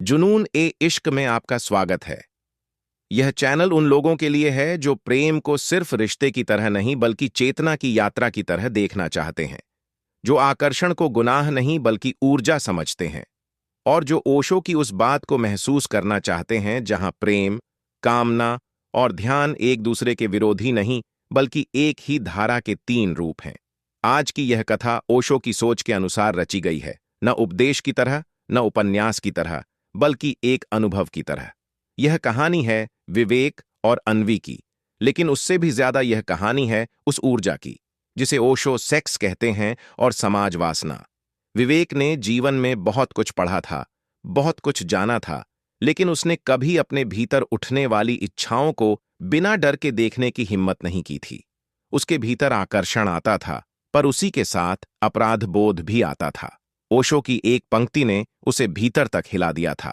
जुनून ए इश्क में आपका स्वागत है। यह चैनल उन लोगों के लिए है जो प्रेम को सिर्फ रिश्ते की तरह नहीं बल्कि चेतना की यात्रा की तरह देखना चाहते हैं, जो आकर्षण को गुनाह नहीं बल्कि ऊर्जा समझते हैं, और जो ओशो की उस बात को महसूस करना चाहते हैं जहां प्रेम, कामना और ध्यान एक दूसरे के विरोधी नहीं बल्कि एक ही धारा के तीन रूप हैं। आज की यह कथा ओशो की सोच के अनुसार रची गई है, न उपदेश की तरह, न उपन्यास की तरह, बल्कि एक अनुभव की तरह। यह कहानी है विवेक और अन्वी की, लेकिन उससे भी ज्यादा यह कहानी है उस ऊर्जा की जिसे ओशो सेक्स कहते हैं और समाज वासना। विवेक ने जीवन में बहुत कुछ पढ़ा था, बहुत कुछ जाना था, लेकिन उसने कभी अपने भीतर उठने वाली इच्छाओं को बिना डर के देखने की हिम्मत नहीं की थी। उसके भीतर आकर्षण आता था, पर उसी के साथ अपराध बोध भी आता था। ओशो की एक पंक्ति ने उसे भीतर तक हिला दिया था।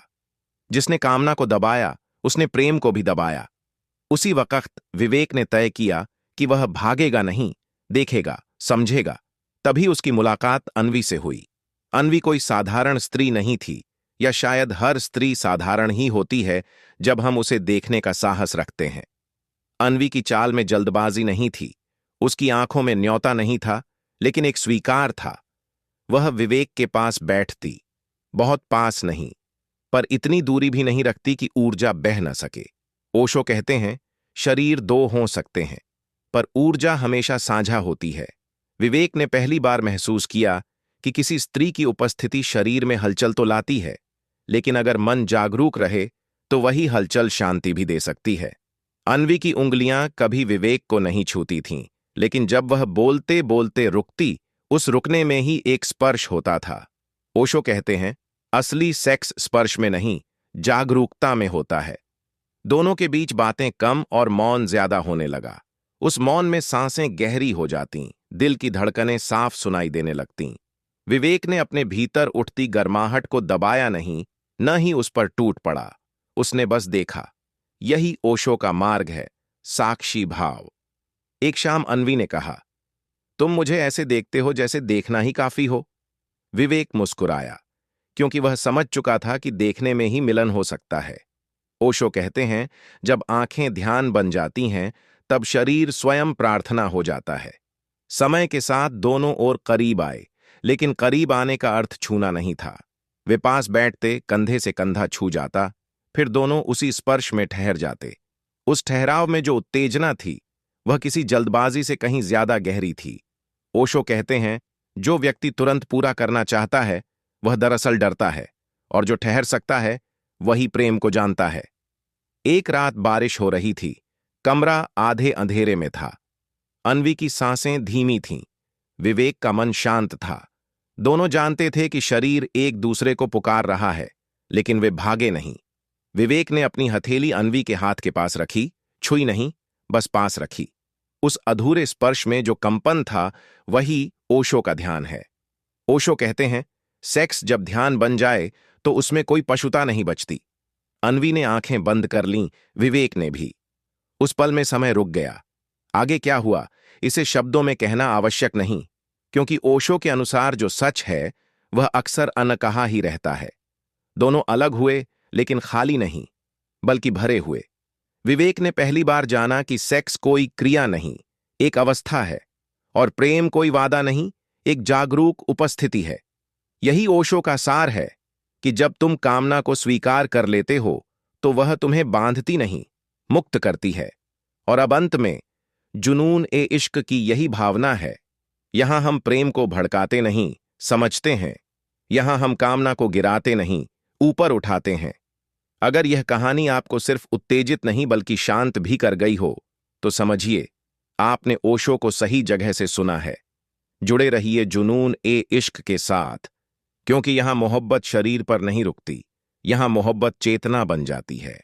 जिसने कामना को दबाया, उसने प्रेम को भी दबाया। उसी वक्त विवेक ने तय किया कि वह भागेगा नहीं, देखेगा, समझेगा। तभी उसकी मुलाकात अन्वी से हुई। अन्वी कोई साधारण स्त्री नहीं थी, या शायद हर स्त्री साधारण ही होती है जब हम उसे देखने का साहस रखते हैं। अन्वी की चाल में जल्दबाजी नहीं थी, उसकी आंखों में न्योता नहीं था, लेकिन एक स्वीकार था। वह विवेक के पास बैठती, बहुत पास नहीं, पर इतनी दूरी भी नहीं रखती कि ऊर्जा बह न सके। ओशो कहते हैं, शरीर दो हो सकते हैं, पर ऊर्जा हमेशा साझा होती है। विवेक ने पहली बार महसूस किया कि किसी स्त्री की उपस्थिति शरीर में हलचल तो लाती है, लेकिन अगर मन जागरूक रहे तो वही हलचल शांति भी दे सकती है। अन्वी की उंगलियां कभी विवेक को नहीं छूती थीं, लेकिन जब वह बोलते बोलते रुकती, उस रुकने में ही एक स्पर्श होता था। ओशो कहते हैं, असली सेक्स स्पर्श में नहीं, जागरूकता में होता है। दोनों के बीच बातें कम और मौन ज्यादा होने लगा। उस मौन में सांसें गहरी हो जातीं, दिल की धड़कनें साफ सुनाई देने लगतीं। विवेक ने अपने भीतर उठती गर्माहट को दबाया नहीं, न ही उस पर टूट पड़ा। उसने बस देखा। यही ओशो का मार्ग है, साक्षी भाव। एक शाम अन्वी ने कहा, तुम मुझे ऐसे देखते हो जैसे देखना ही काफी हो। विवेक मुस्कुराया, क्योंकि वह समझ चुका था कि देखने में ही मिलन हो सकता है। ओशो कहते हैं, जब आंखें ध्यान बन जाती हैं, तब शरीर स्वयं प्रार्थना हो जाता है। समय के साथ दोनों और करीब आए, लेकिन करीब आने का अर्थ छूना नहीं था। वे पास बैठते, कंधे से कंधा छू जाता, फिर दोनों उसी स्पर्श में ठहर जाते। उस ठहराव में जो उत्तेजना थी, वह किसी जल्दबाजी से कहीं ज्यादा गहरी थी। ओशो कहते हैं, जो व्यक्ति तुरंत पूरा करना चाहता है, वह दरअसल डरता है, और जो ठहर सकता है, वही प्रेम को जानता है। एक रात बारिश हो रही थी, कमरा आधे अंधेरे में था। अन्वी की सांसें धीमी थीं, विवेक का मन शांत था। दोनों जानते थे कि शरीर एक दूसरे को पुकार रहा है, लेकिन वे भागे नहीं। विवेक ने अपनी हथेली अन्वी के हाथ के पास रखी, छुई नहीं, बस पास रखी। उस अधूरे स्पर्श में जो कंपन था, वही ओशो का ध्यान है। ओशो कहते हैं, सेक्स जब ध्यान बन जाए तो उसमें कोई पशुता नहीं बचती। अन्वी ने आंखें बंद कर लीं, विवेक ने भी। उस पल में समय रुक गया। आगे क्या हुआ, इसे शब्दों में कहना आवश्यक नहीं, क्योंकि ओशो के अनुसार जो सच है वह अक्सर अनकहा ही रहता है। दोनों अलग हुए, लेकिन खाली नहीं, बल्कि भरे हुए। विवेक ने पहली बार जाना कि सेक्स कोई क्रिया नहीं, एक अवस्था है, और प्रेम कोई वादा नहीं, एक जागरूक उपस्थिति है। यही ओशो का सार है कि जब तुम कामना को स्वीकार कर लेते हो तो वह तुम्हें बांधती नहीं, मुक्त करती है। और अब अंत में जुनून ए इश्क की यही भावना है। यहां हम प्रेम को भड़काते नहीं, समझते हैं। यहां हम कामना को गिराते नहीं, ऊपर उठाते हैं। अगर यह कहानी आपको सिर्फ उत्तेजित नहीं बल्कि शांत भी कर गई हो, तो समझिए आपने ओशो को सही जगह से सुना है। जुड़े रहिए जुनून ए इश्क के साथ, क्योंकि यहां मोहब्बत शरीर पर नहीं रुकती, यहां मोहब्बत चेतना बन जाती है।